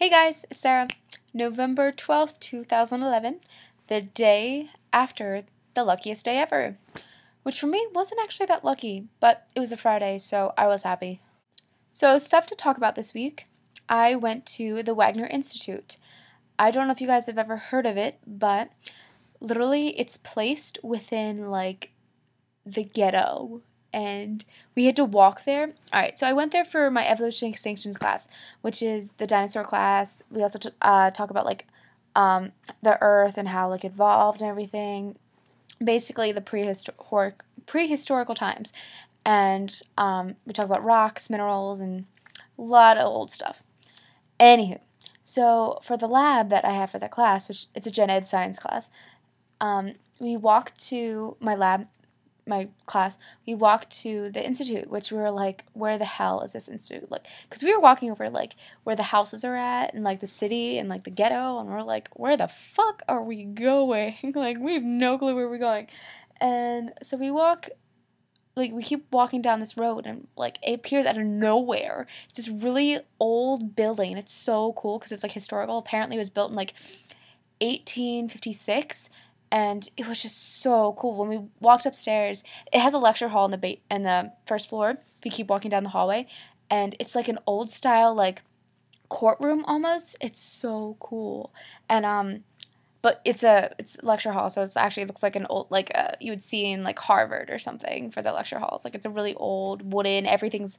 Hey guys, it's Sarah. November 12th, 2011, the day after the luckiest day ever. Which for me wasn't actually that lucky, but it was a Friday, so I was happy. So, stuff to talk about this week. I went to the Wagner Institute. I don't know if you guys have ever heard of it, but literally it's placed within, like, the ghetto. And we had to walk there. Alright, so I went there for my Evolution Extinctions class, which is the dinosaur class. We also talk about, like, the Earth and how, like, it evolved and everything. Basically, the prehistorical times. And we talk about rocks, minerals, and a lot of old stuff. Anywho, so for the lab that I have for that class, which it's a gen ed science class, we walked to my class, we walked to the institute, which we were like, where the hell is this institute? Like, because we were walking over, like, where the houses are at, and, like, the city, and, like, the ghetto, and we're like, where the fuck are we going? Like, we have no clue where we're going. And so we keep walking down this road, and, like, it appears out of nowhere. It's this really old building, and it's so cool, because it's, like, historical. Apparently it was built in, like, 1856, and it was just so cool. When we walked upstairs, it has a lecture hall in the first floor. If you keep walking down the hallway, and it's like an old style, like, courtroom almost. It's so cool. And but it's a lecture hall, so it looks like an old, like, you would see in, like, Harvard or something for the lecture halls. Like, it's a really old wooden. Everything's,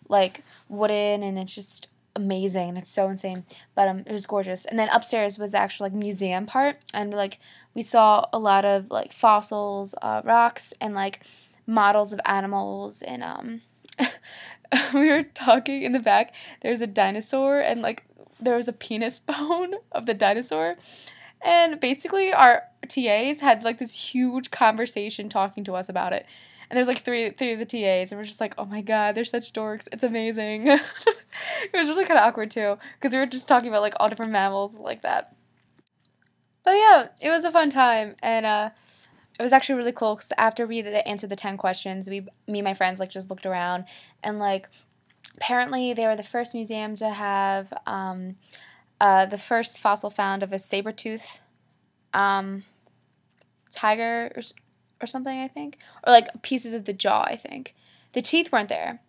like, wooden, and it's just amazing, and it's so insane. But it was gorgeous. And then upstairs was the actual, like, museum part, and, like, we saw a lot of, like, fossils, rocks, and, like, models of animals, and we were talking in the back. There's a dinosaur, and, like, there was a penis bone of the dinosaur, and basically our TAs had, like, this huge conversation talking to us about it. And there's, like, three of the TAs, and we're just like, oh my god, they're such dorks. It's amazing. It was really kind of awkward, too, because we were just talking about, like, all different mammals like that. But yeah, it was a fun time, and it was actually really cool, because after we answered the 10 questions, me and my friends, like, just looked around, and, like, apparently they were the first museum to have the first fossil found of a saber-tooth tiger or something, I think. Or, like, pieces of the jaw, I think. The teeth weren't there,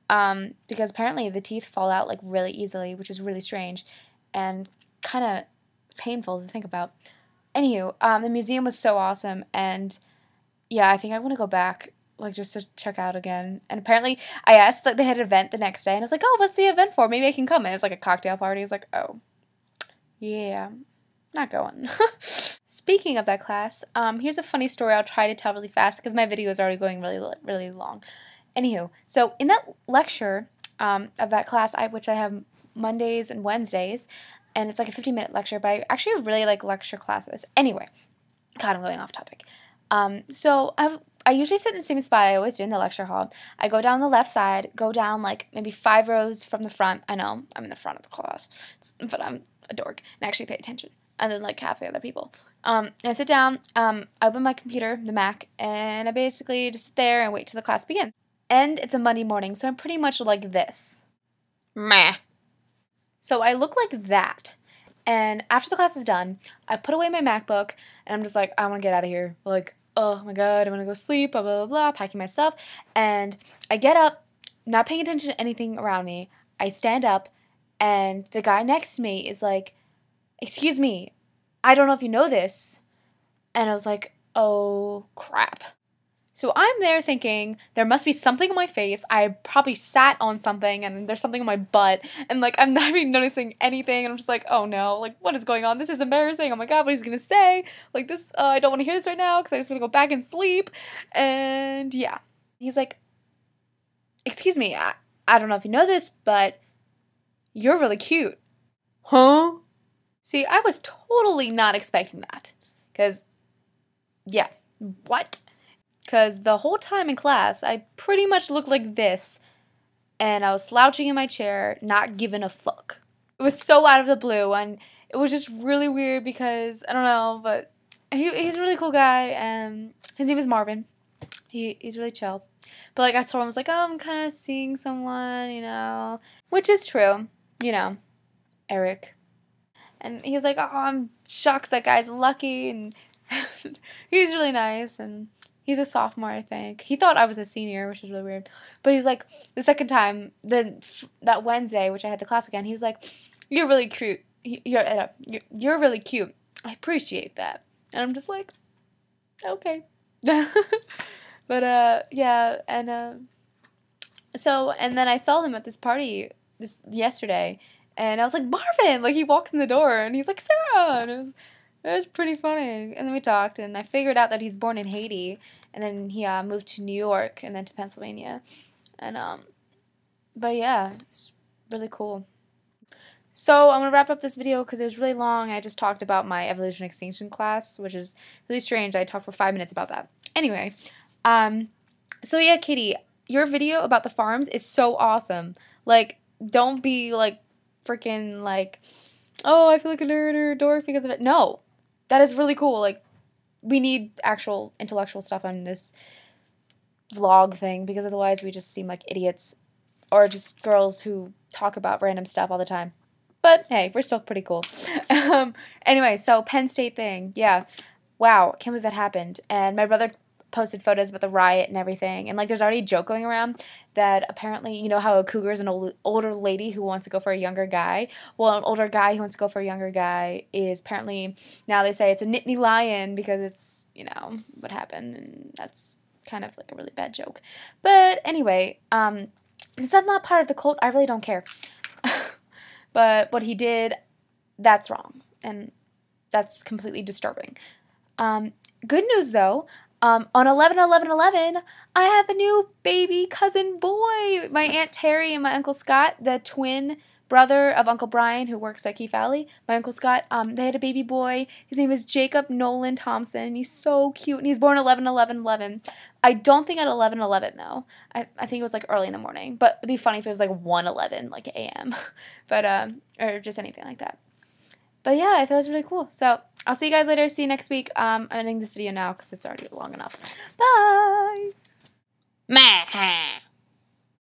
because apparently the teeth fall out, like, really easily, which is really strange, and kind of painful to think about. Anywho, the museum was so awesome, and yeah, I think I want to go back, like, just to check out again. And apparently, I asked, like, they had an event the next day, and I was like, oh, what's the event for? Maybe I can come. And it was, like, a cocktail party. I was like, oh, yeah, not going. Speaking of that class, here's a funny story I'll try to tell really fast, because my video is already going really, really long. Anywho, so in that lecture of that class, which I have Mondays and Wednesdays, and it's like a 15-minute lecture, but I actually really like lecture classes. Anyway, God, I'm going off topic. So I usually sit in the same spot I always do in the lecture hall. I go down the left side, go down, like, maybe 5 rows from the front. I know, I'm in the front of the class, but I'm a dork and actually pay attention. And then, like, half the other people. I sit down, I open my computer, the Mac, and I basically just sit there and wait till the class begins. And it's a Monday morning, so I'm pretty much like this. Meh. So I look like that, and after the class is done, I put away my MacBook, and I'm just like, I want to get out of here. Like, oh my god, I want to go sleep, blah, blah, blah, blah, packing my stuff, and I get up, not paying attention to anything around me. I stand up, and the guy next to me is like, excuse me, I don't know if you know this, and I was like, oh, crap. So I'm there thinking, there must be something on my face, I probably sat on something, and there's something on my butt, and, like, I'm not even noticing anything, and I'm just like, oh no, like, what is going on? This is embarrassing, oh my god, what is he gonna say? Like, this, I don't want to hear this right now, because I just want to go back and sleep, and yeah. He's like, excuse me, I don't know if you know this, but you're really cute. Huh? See, I was totally not expecting that, because, yeah, what? Because the whole time in class, I pretty much looked like this, and I was slouching in my chair, not giving a fuck. It was so out of the blue, and it was just really weird because, I don't know, but he's a really cool guy, and his name is Marvin. He's really chill. But, like, I told him, I was like, oh, I'm kind of seeing someone, you know, which is true, you know. Eric. And he's like, oh, I'm shocked that guy's lucky, and he's really nice, and he's a sophomore, I think. He thought I was a senior, which is really weird. But he's like, the second time, that Wednesday, which I had the class again, he was like, you're really cute. You're really cute. I appreciate that. And I'm just like, okay. But, yeah, and, so, and then I saw him at this party yesterday, and I was like, Marvin! Like, he walks in the door, and he's like, Sarah! And it was pretty funny. And then we talked, and I figured out that he's born in Haiti, and then he moved to New York, and then to Pennsylvania. And, but yeah, it's really cool. So I'm going to wrap up this video because it was really long. I just talked about my evolution extinction class, which is really strange. I talked for 5 minutes about that. Anyway, so yeah, Kitty, your video about the farms is so awesome. Like, don't be, like, freaking, like, oh, I feel like a nerd or a dork because of it. No, that is really cool. Like, we need actual intellectual stuff on this vlog thing because otherwise we just seem like idiots or just girls who talk about random stuff all the time. But, hey, we're still pretty cool. Anyway, so Penn State thing. Yeah. Wow. Can't believe that happened. And my brother posted photos about the riot and everything. And, like, there's already a joke going around that apparently, you know how a cougar is an older lady who wants to go for a younger guy? Well, an older guy who wants to go for a younger guy is apparently, now they say it's a Nittany lion because it's, you know, what happened. And that's kind of, like, a really bad joke. But, anyway, since I'm not part of the cult, I really don't care. But what he did, that's wrong. And that's completely disturbing. Good news, though. On 11/11/11, I have a new baby cousin boy. My Aunt Terry and my Uncle Scott, the twin brother of Uncle Brian, who works at Keith Valley, my Uncle Scott, they had a baby boy. His name is Jacob Nolan Thompson. He's so cute, and he's born 11/11/11. I don't think at 11/11, though. I think it was, like, early in the morning. But it'd be funny if it was, like, 1:11, like, a.m. But, or just anything like that. But, yeah, I thought it was really cool. So, I'll see you guys later. See you next week. I'm ending this video now because it's already long enough. Bye!